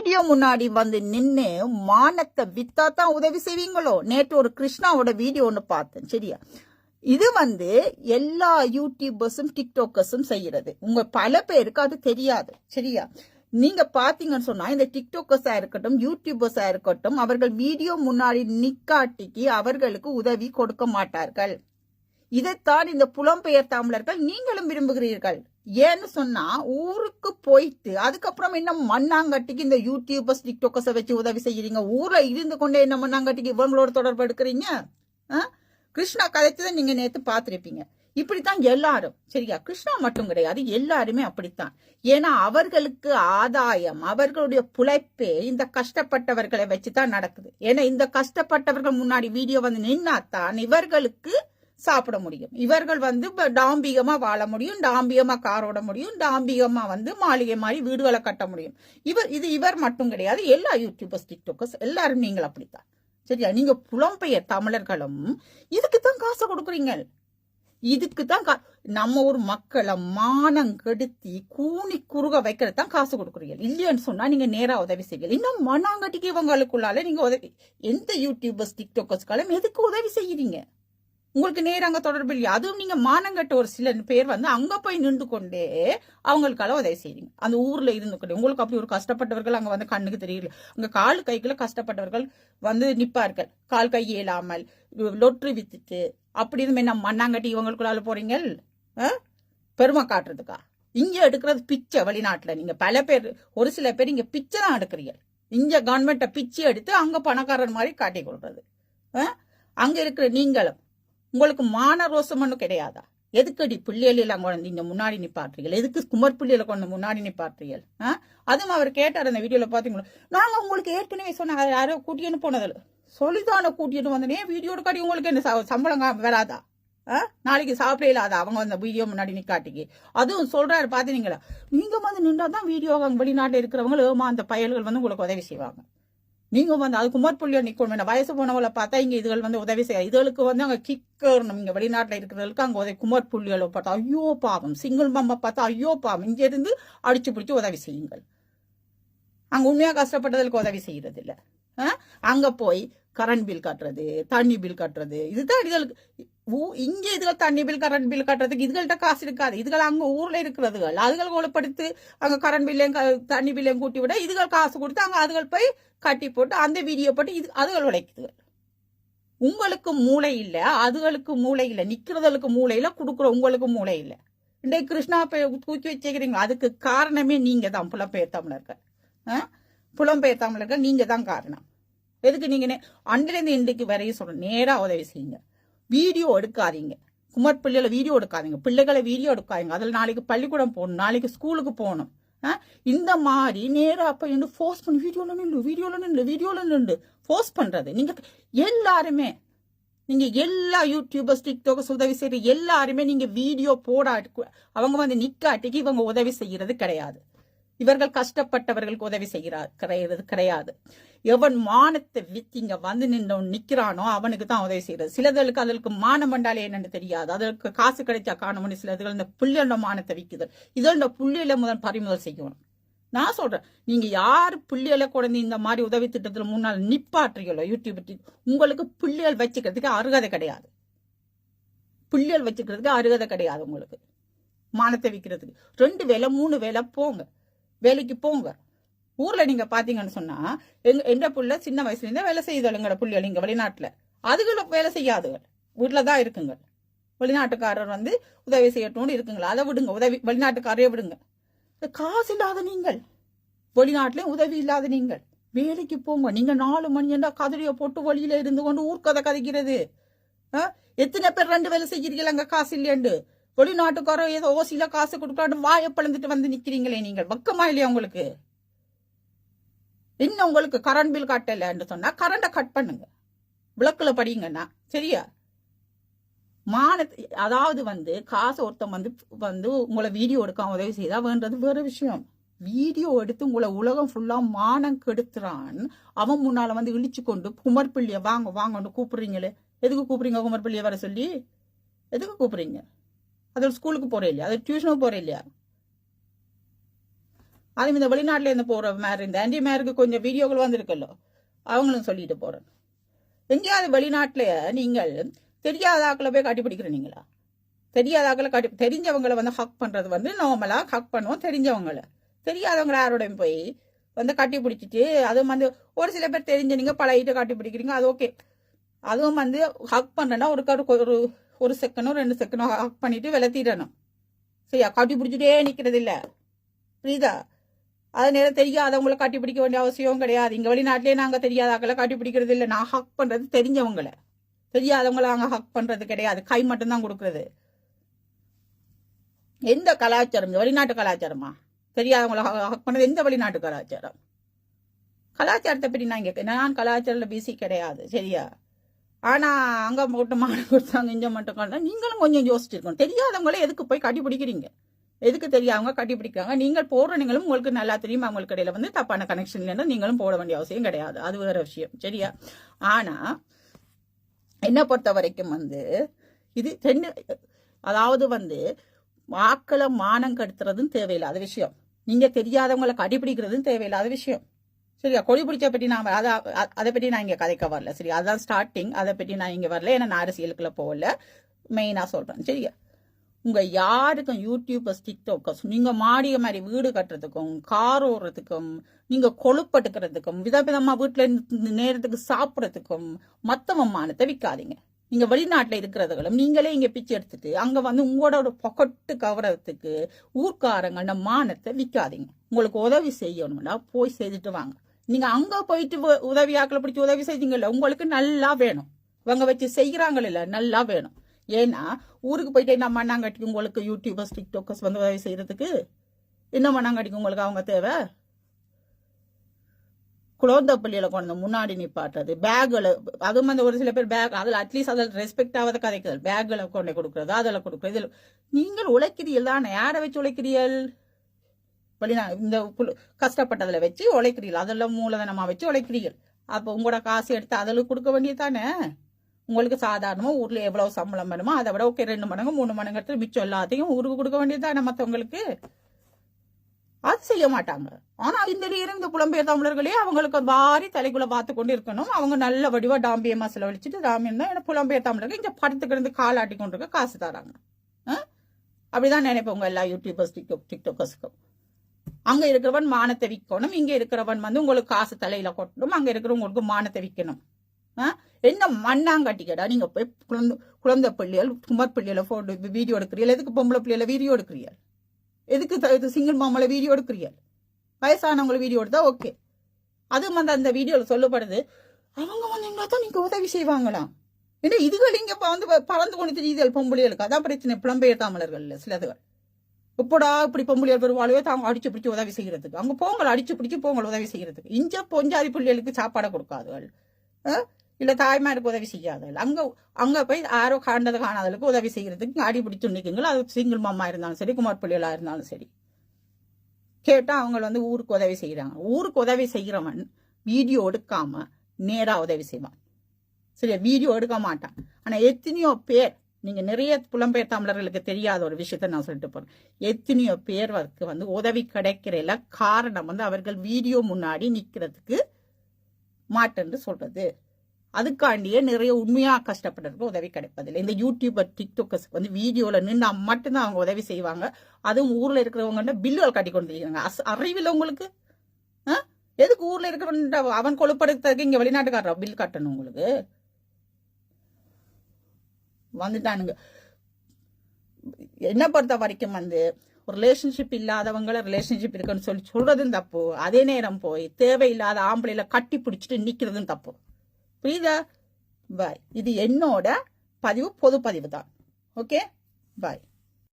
Video முன்னாடி வந்து நின்று மானத்தை வித்தா தான் உதவி செய்வீங்களோ? நேற்று ஒரு கிருஷ்ணாவோட வீடியோ ஒன்று பார்த்தேன். சரியா? இது வந்து எல்லா யூடியூபர்ஸும் டிக்டாக்கர்ஸும் செய்யறது. உங்க பல பேருக்கு அது தெரியாது. சரியா? நீங்க பாத்தீங்கன்னு சொன்னா இந்த டிக்டாக்கர்ஸா இருக்கட்டும், யூடியூபர்ஸா இருக்கட்டும், அவர்கள் வீடியோ முன்னாடி நிக்காட்டிக்கு அவர்களுக்கு உதவி கொடுக்க மாட்டார்கள். இதைத்தான் இந்த புலம்பெயர் தமிழர்கள் நீங்களும் விரும்புகிறீர்கள். ஏன்னு சொன்னா ஊருக்கு போயிட்டு அதுக்கப்புறம் என்ன மண்ணாங்கட்டிக்கு இந்த யூடியூபர்ஸ் டிக்டாக்கர்ஸை வச்சு உதவி செய்யறீங்க? ஊர்ல இருந்து கொண்டே என்ன மண்ணாங்கட்டிக்கு இவங்களோட தொடர்பு எடுக்கிறீங்க? கிருஷ்ணா கதைச்சதை நீங்க நேற்று பார்த்திருப்பீங்க. இப்படித்தான் எல்லாரும். சரியா? கிருஷ்ணா மட்டும் கிடையாது, எல்லாருமே அப்படித்தான். ஏன்னா அவர்களுக்கு ஆதாயம், அவர்களுடைய புழைப்பே இந்த கஷ்டப்பட்டவர்களை வச்சுதான் நடக்குது. ஏன்னா இந்த கஷ்டப்பட்டவர்கள் முன்னாடி வீடியோ வந்து நின்னாத்தான் இவர்களுக்கு சாப்பிட முடியும். இவர்கள் வந்து டாம்பிகமா வாழ முடியும், டாம்பிகமா காரோட முடியும், டாம்பிகமா வந்து மாளிகை மாதிரி வீடுகளை கட்ட முடியும். இவர் மட்டும் கிடையாது, எல்லா யூடியூபர்ஸ் டிக்டாக்கர்ஸ் எல்லாரும் நீங்கள் அப்படித்தான். சரியா? நீங்க புலம்பெயர் தமிழர்களும் இதுக்குத்தான் காசு கொடுக்குறீங்க. இதுக்குதான் நம்ம ஒரு மக்களை மானம் கெடுத்தி கூனி குறுக வைக்கிறது தான் காசு கொடுக்குறீங்க. இல்லையான்னு சொன்னா நீங்க நேரா உதவி செய்யல. இன்னும் மண்ணாங்கட்டிக்கு இவங்களுக்குள்ளால நீங்க உதவி, எந்த யூடியூபர்ஸ் டிக்டாக்கர்ஸ்காலும் எதுக்கு உதவி செய்யறீங்க? உங்களுக்கு நேராங்க தொடர்பு இல்லையா? அதுவும் நீங்க மானங்கட்ட ஒரு சில பேர் வந்து அங்க போய் நின்று கொண்டே அவங்களுக்கால உதவி செய்றீங்க. அந்த ஊர்ல இருந்து கொண்டே உங்களுக்கு அப்படி ஒரு கஷ்டப்பட்டவர்கள் அங்க வந்து கண்ணுக்கு தெரியல. அங்க கால் கைக்குள்ள கஷ்டப்பட்டவர்கள் வந்து நிப்பார்கள், கால் கை இயலாமல் லொற்று வித்துட்டு அப்படி இருந்து என்ன மண்ணாங்கட்டி இவங்களுக்குள்ளால போறீங்க பெருமை காட்டுறதுக்கா? இங்க எடுக்கிறது பிச்சை. வெளிநாட்டுல நீங்க பல பேர், ஒரு சில பேர் இங்க பிச்சை தான் எடுக்கிறீங்க. இங்க கவர்மெண்ட்டை பிச்சை எடுத்து அங்க பணக்காரன் மாதிரி காட்டி கொள்றது. அங்க இருக்கிற நீங்களும் உங்களுக்கு மான ரோசம்னு கிடையாதா? எதுக்கடி பிள்ளைகளெல்லாம் கொண்டு இங்க முன்னாடி நிப்பாட்டுறீர்கள்? எதுக்கு குமர் பிள்ளைகளை கொண்டு முன்னாடி நிப்பாட்டுறீர்கள்? அதுவும் அவர் கேட்டார் அந்த வீடியோல பாத்தீங்களா, நாங்க உங்களுக்கு ஏற்கனவே சொன்னாங்க யாரோ கூட்டின்னு போனதில்ல, சொல்லிதான கூட்டிட்டு வந்தனே வீடியோ காட்டி உங்களுக்கு என்ன சம்பளம் வராதா? நாளைக்கு சாப்பிட இல்லாதா அவங்க அந்த வீடியோ முன்னாடி நிக்காட்டிக்கு? அதுவும் சொல்றாரு பாத்தீங்களா, நீங்க வந்து நின்றாதான் வீடியோ வெளிநாட்டில் இருக்கிறவங்க அந்த பயல்கள் வந்து உங்களுக்கு உதவி செய்வாங்க. நீங்க வந்து அது குமார் புள்ளியோ நிக்கணும். வயசு போனவங்களை பார்த்தா இங்க இதுகள் வந்து உதவி செய்ய, இதுகளுக்கு வந்து அங்க கிக்கணும். இங்க வெளிநாட்டுல இருக்கிறவங்களுக்கு அங்க உதவி குமார் புள்ளியோட பார்த்தா ஐயோ பாவம், சிங்கிள் மாமா பார்த்தா ஐயோ பாவம், இங்க இருந்து அடிச்சு பிடிச்சு உதவி செய்யுங்கள். அங்க உண்மையா கஷ்டப்பட்டதுக்கு உதவி செய்யறது இல்ல. அங்க போய் கரண்ட் பில் கட்டுறது, தண்ணி பில் கட்டுறது, இதுதான் இதுகளுக்கு. இங்க இதுகள் தண்ணி பில் கரண்ட் பில் கட்டுறதுக்கு இதுகள்கிட்ட காசு இருக்காது. இதுகள் அங்க ஊர்ல இருக்கிறதுகள் அதுகள் ஒழுப்படுத்து அங்க கரண்ட் பில்லையும் தண்ணி பில்லையும் கூட்டி விட இதுகள் காசு கொடுத்து அங்க அதுகள் போய் கட்டி போட்டு அந்த வீடியோ போட்டு இது அதுகள் உழைக்குது. உங்களுக்கு மூளை இல்ல, அதுகளுக்கு மூளை இல்ல, நிக்கிறதுக்கு மூளை இல்ல, கொடுக்குற உங்களுக்கு மூளை இல்ல. இன்றைக்கு கிருஷ்ணா தூக்கி வச்சுக்கிறீங்க. அதுக்கு காரணமே நீங்க தான், புலம்பெயர் தமிழர்கள். புலம்பெயர் தமிழர்கள் நீங்க தான் காரணம். எதுக்கு நீங்க அன்றிலிருந்து இன்றைக்கு வரையும் சொல்ற நேரா உதவி செய்யுங்க. வீடியோ எடுக்காதீங்க. குமார் பிள்ளைகளை வீடியோ எடுக்காதீங்க, பிள்ளைகளை வீடியோ எடுக்காதீங்க. அதில் நாளைக்கு பள்ளிக்கூடம் போகணும், நாளைக்கு ஸ்கூலுக்கு போகணும். இந்த மாதிரி நேரா அப்ப ஃபோர்ஸ் பண்ணி வீடியோல நின்று ஃபோர்ஸ் பண்றது. நீங்க எல்லாருமே, நீங்க எல்லா யூடியூபர்ஸ் டிக்டாக்கர்ஸ் உதவி செய்யற எல்லாருமே நீங்க வீடியோ போடாட்டு அவங்க வந்து நிக்காட்டிக்கு இவங்க உதவி செய்யறது கிடையாது. இவர்கள் கஷ்டப்பட்டவர்களுக்கு உதவி செய்யறது கிடையாது. எவன் மானத்தை வித்திங்க வந்து நிக்கிறானோ அவனுக்கு தான் உதவி செய்யறது. சிலர்களுக்கு அதற்கு மானம் பண்ணாலே என்னன்னு தெரியாது, அதற்கு காசு கிடைச்சா காணும்னு சிலர்கள் இந்த புள்ளியோட மானத்தை விக்குது. இதோட புள்ளியில முதல் பறிமுதல் செய்யணும். நான் சொல்றேன், நீங்க யாரு பிள்ளைகளை குழந்தை இந்த மாதிரி உதவி திட்டத்துல முன்னால் நிப்பாட்டுறீங்களோ யூடியூப், உங்களுக்கு பிள்ளைகள் வச்சுக்கிறதுக்கு அருகதை கிடையாது. பிள்ளைகள் வச்சுக்கிறதுக்கு அருகதை கிடையாது. உங்களுக்கு மானத்தை விற்கிறதுக்கு 2 வேலை 3 வேலை போங்க, வேலைக்கு போங்க. ஊர்ல நீங்க பாத்தீங்கன்னு சொன்னா எந்த புள்ள சின்ன வயசுல இருந்தே வேலை செய்யுதுங்கள புள்ளிகள் இங்க வெளிநாட்டுல, அதுகளும் வேலை செய்யாதுகள், வீட்டுலதான் இருக்குங்க. வெளிநாட்டுக்காரர் வந்து உதவி செய்யட்டும் இருக்குங்களா, அதை விடுங்க. உதவி வெளிநாட்டுக்காரையே விடுங்க. காசு இல்லாத நீங்கள், வெளிநாட்டுலயும் உதவி இல்லாத நீங்கள் வேலைக்கு போங்க. நீங்க 4 மணி என்றா கதிரைய போட்டு வழியில இருந்து கொண்டு ஊர்க்கதை கதைக்கிறது. எத்தனை பேர் 2 வேலை செய்கிறீர்கள் அங்க காசு இல்லையண்டு? வெளிநாட்டுக்காரர் ஏதோ ஓசியில காசு கொடுக்கலான்னு வாயை பிளந்துட்டு வந்து நிக்கிறீங்களே, நீங்கள் பக்கமா இல்லையா உங்களுக்கு? இன்னும் உங்களுக்கு கரண்ட் பில் கட்டலன்னு சொன்னா கரண்ட கட் பண்ணுங்க, விளக்குல படிங்கன்னா சரியா? அதாவது வந்து காசு ஒருத்தன் வந்து உங்களை வீடியோ எடுக்க உதவி செய்தா வேண்டது வேற விஷயம். வீடியோ எடுத்து உங்களை உலகம் ஃபுல்லா மானம் கெடுத்துறான். அவன் முன்னால வந்து இழிச்சு கொண்டு குமர் பிள்ளைய வாங்கன்னு கூப்பிடுறீங்களே, எதுக்கு கூப்பிடுறீங்க? குமர் பிள்ளைய வர சொல்லி எதுக்கு கூப்பிடுறீங்க? அது ஸ்கூலுக்கு போறே இல்லையா? அது டியூஷனுக்கு போறே இல்லையா? அதுவும் இந்த வெளிநாட்டுல இருந்து போற மாதிரி இந்த ஆன்டி மேருக்கு கொஞ்சம் வீடியோக்கள் வந்திருக்கല്ലോ, அவங்களும் சொல்லிட்டு போறேன். எங்கேயாவது வெளிநாட்டுல நீங்கள் தெரியாத ஆக்களை போய் கட்டி பிடிக்கிறீங்களா? தெரியாத ஆக்களை தெரிஞ்சவங்களை வந்து ஹக் பண்றது வந்து நார்மலா ஹக் பண்ணுவோம். தெரியாதவங்களை யாரோடையும் போய் வந்து கட்டி பிடிச்சிட்டு, அதுவும் வந்து ஒரு சில பேர் தெரிஞ்ச நீங்க பழகிட்டு கட்டி பிடிக்கிறீங்க, அது ஓகே. அதுவும் வந்து ஹக் பண்ணனா ஒரு செகண்டோ 2 செகண்டோ ஹக் பண்ணிட்டு விளத்திடணும். சரியா? கட்டி பிடிச்சிட்டே நிக்கிறது இல்ல, புரியுதா? அது நேரம் தெரியாதவங்களை கட்டி பிடிக்க வேண்டிய அவசியம் கிடையாது. இங்க வெளிநாட்டிலே நாங்க தெரியாதாக்களை கட்டி பிடிக்கிறது இல்லை. நான் ஹக் பண்றது தெரிஞ்சவங்களை, தெரியாதவங்களை நாங்க ஹக் பண்றது கிடையாது. கை மட்டும்தான் கொடுக்கறது. எந்த கலாச்சாரம்? வெளிநாட்டு கலாச்சாரமா? தெரியாதவங்களை ஹக் பண்ணது எந்த வெளிநாட்டு கலாச்சாரம்? கலாச்சாரத்தை பற்றி நான் கலாச்சாரத்துல பிசி கிடையாது, சரியா? ஆனா அங்க மட்டும் மாடு கொடுத்தாங்க, இங்க மட்டும் நீங்களும் கொஞ்சம் யோசிச்சிருக்கணும். தெரியாதவங்களே எதுக்கு போய் கட்டி பிடிக்கிறீங்க? எதுக்கு தெரியாதவங்க கட்டி பிடிக்கிறாங்க? நீங்கள் போடுறீங்களும் உங்களுக்கு நல்லா தெரியும். அவங்களுக்கு இடையில வந்து தப்பான கனெக்ஷன் இல்லைன்னா நீங்களும் போட வேண்டிய அவசியம் கிடையாது. அது வேற விஷயம், சரியா? ஆனா என்ன பொறுத்த வரைக்கும் வந்து இது அதாவது வந்து வாக்களை மானம் கெடுத்துறதும் தேவையில்லாத விஷயம். நீங்க தெரியாதவங்களை கடைபிடிக்கிறதும் தேவையில்லாத விஷயம், சரியா? கொடி பிடிச்ச பற்றி நான் அதை பற்றி நான் இங்க கதைக்க வரல, சரி? அதான் ஸ்டார்டிங். அதை பற்றி நான் இங்க வரல, ஏன்னா நான் அரசியலுக்குள்ள போகல. மெயினா சொல்றேன், சரியா? உங்க யாருக்கும் யூடியூபர்ஸ், டிக்டாக்கர்ஸ் நீங்க மாடிய மாதிரி வீடு கட்டுறதுக்கும், கார் ஓடுறதுக்கும், நீங்க கொழுப்பட்டுக்கிறதுக்கும், விதவிதமா வீட்டுல நேரத்துக்கு சாப்பிடறதுக்கும் மத்தவ மானத்தை விற்காதீங்க. நீங்க வெளிநாட்டுல இருக்கிறதுகளும் நீங்களே இங்க பிச்சை எடுத்துட்டு அங்க வந்து உங்களோட பொக்கட்டு கவரத்துக்கு ஊர்க்காரங்க மானத்தை விற்காதீங்க. உங்களுக்கு உதவி செய்யணும்னா போய் செய்துட்டு வாங்க. நீங்க அங்க போயிட்டு உதவியாக்களை பிடிச்சி உதவி செய்தீங்கல்ல, உங்களுக்கு நல்லா வேணும். இவங்க வச்சு செய்யறாங்கல்ல, நல்லா வேணும். ஏன்னா ஊருக்கு போயிட்டு என்ன மண்ணாங்கட்டிக்கு உங்களுக்கு யூடியூபர்ஸ், டிக்டாக்கர்ஸ் வந்து உதவி செய்யறதுக்கு என்ன மண்ணாங்கட்டிக்கு உங்களுக்கு அவங்க தேவை? குழந்தை பள்ளியில கொண்டு முன்னாடி நிப்பாட்டுறது, பேக்களை, அதுவும் வந்து ஒரு சில பேர் பேக், அதில் அட்லீஸ்ட் அதில் ரெஸ்பெக்ட் ஆகாத கதைக்குது. பேக்களை கொண்டு கொடுக்கறது, அதில் கொடுக்குறது. நீங்கள் உழைக்கிறீர்கள் தானே, யாரை வச்சு உழைக்கிறீர்கள்? இந்த கஷ்டப்பட்டதில் வச்சு உழைக்கிறீர்கள், அதெல்லாம் மூலதனமா வச்சு உழைக்கிறீர்கள். அப்போ உங்களோட காசு எடுத்து அதில் கொடுக்க வேண்டியது தானே. உங்களுக்கு சாதாரணமா ஊர்ல எவ்வளவு சம்பளம் வேணுமோ அதை விட ஓகே 2 மடங்கு 3 மடங்கு எடுத்து மிச்சம் எல்லாத்தையும் ஊருக்கு கொடுக்க வேண்டியது தானே மற்றவங்களுக்கு. அது செய்ய மாட்டாங்க. ஆனா இந்த புலம்பெயர் தமிழர்களே அவங்களுக்கு வாரி தலைக்குள்ள பார்த்து கொண்டு இருக்கணும். அவங்க நல்ல வடிவா டாம்பியமா செலவழிச்சுட்டு, டாம்பியம் தான் புலம்பெயர் தமிழர்கள் இங்க படத்துக்கு காலாட்டி கொண்டு இருக்க காசு தராங்க. அப்படிதான் நினைப்பவங்க எல்லா யூடியூபர்ஸ், டிக்டாக்கர்ஸுக்கும். அங்க இருக்கிறவன் மானத்தை விற்கணும், இங்க இருக்கிறவன் வந்து உங்களுக்கு காசு தலையில கொட்டணும், அங்க இருக்கிறவங்களுக்கு மானத்தை விற்கணும். என்ன மண்ணாங்கட்டிக்கடா நீங்க போய் குழந்தை பிள்ளைகள், குமார் பிள்ளைகளை போட்டு வீடியோ எடுக்கிறீர்கள்? எதுக்கு பொம்பளை பிள்ளைகளை வீடியோ எடுக்கிறீர்கள்? எதுக்கு சிங்கிள் மாமலை வீடியோ எடுக்கிறீர்கள்? வயசானவங்களை வீடியோ எடுத்தா ஓகே. அது வந்து அந்த வீடியோல சொல்லப்படுது அவங்க வந்து தான் நீங்க உதவி செய்வாங்களாம். ஏன்னா இதுகள் இங்க வந்து பறந்து கொண்டு தெரியுது பொம்பளைகளுக்கு. அதான் பிரச்சனை புலம்பெயர் தமிழர்கள் சிலதுகள். இப்படா இப்படி பொம்பளையர் பெருவாழ்வே தாங்க அடிச்சு பிடிச்சி உதவி செய்யறதுக்கு. அங்க போங்கள், அடிச்சு பிடிச்சி போங்கள் உதவி செய்யறதுக்கு. இஞ்ச பொஞ்சாதி பிள்ளைகளுக்கு சாப்பாடை கொடுக்காதுகள், இல்ல தாய்மாருக்கு உதவி செய்யாதல். அங்க போய் யாரோ காண்டது காணாதலுக்கு உதவி செய்யறதுக்கு அடி பிடிச்சு நிற்குங்களா. அது சிங்கிள் மாமா இருந்தாலும் சரி, குமார் பிள்ளைகளா இருந்தாலும் சரி. கேட்டா அவங்க வந்து ஊருக்கு உதவி செய்யறாங்க. ஊருக்கு உதவி செய்யறவன் வீடியோ எடுக்காம நேரா உதவி செய்வான், சரியா? வீடியோ எடுக்க மாட்டான். ஆனா எத்தனையோ பேர், நீங்க நிறைய புலம்பெயர் தமிழர்களுக்கு தெரியாத ஒரு விஷயத்த நான் சொல்லிட்டு போறேன். எத்தனையோ பேருக்கு வந்து உதவி கிடைக்கிறதுல காரணம் வந்து அவர்கள் வீடியோ முன்னாடி நிக்கிறதுக்கு மாட்டேன்னு சொல்றது. அதுக்காண்டியே நிறைய உண்மையா கஷ்டப்படுறதுக்கு உதவி கிடைப்பதில்லை. இந்த யூடியூபர், டிக்டாக்கர்ஸ்க்கு வந்து வீடியோல நின்று மட்டும்தான் அவங்க உதவி செய்வாங்க. அதுவும் ஊர்ல இருக்கிறவங்க பில்லுகள் கட்டி கொண்டு இருக்காங்க. அறிவில்லை உங்களுக்கு? எதுக்கு ஊர்ல இருக்கிற அவன் கொழுப்படுறதுக்கு இங்க வெளிநாட்டுக்காரர் பில் கட்டணும்? உங்களுக்கு வந்துட்டானுங்க. என்ன பொறுத்த வரைக்கும் வந்து ஒரு ரிலேஷன்ஷிப் இல்லாதவங்களை ரிலேஷன்ஷிப் இருக்குன்னு சொல்லி சொல்றதும் தப்பு. அதே நேரம் போய் தேவையில்லாத ஆம்பளையில கட்டி பிடிச்சிட்டு நிக்கிறதும் தப்பு. புரியுதா? பாய். இது என்னோட பதிவு, பொது பதிவு தான். ஓகே, பாய்.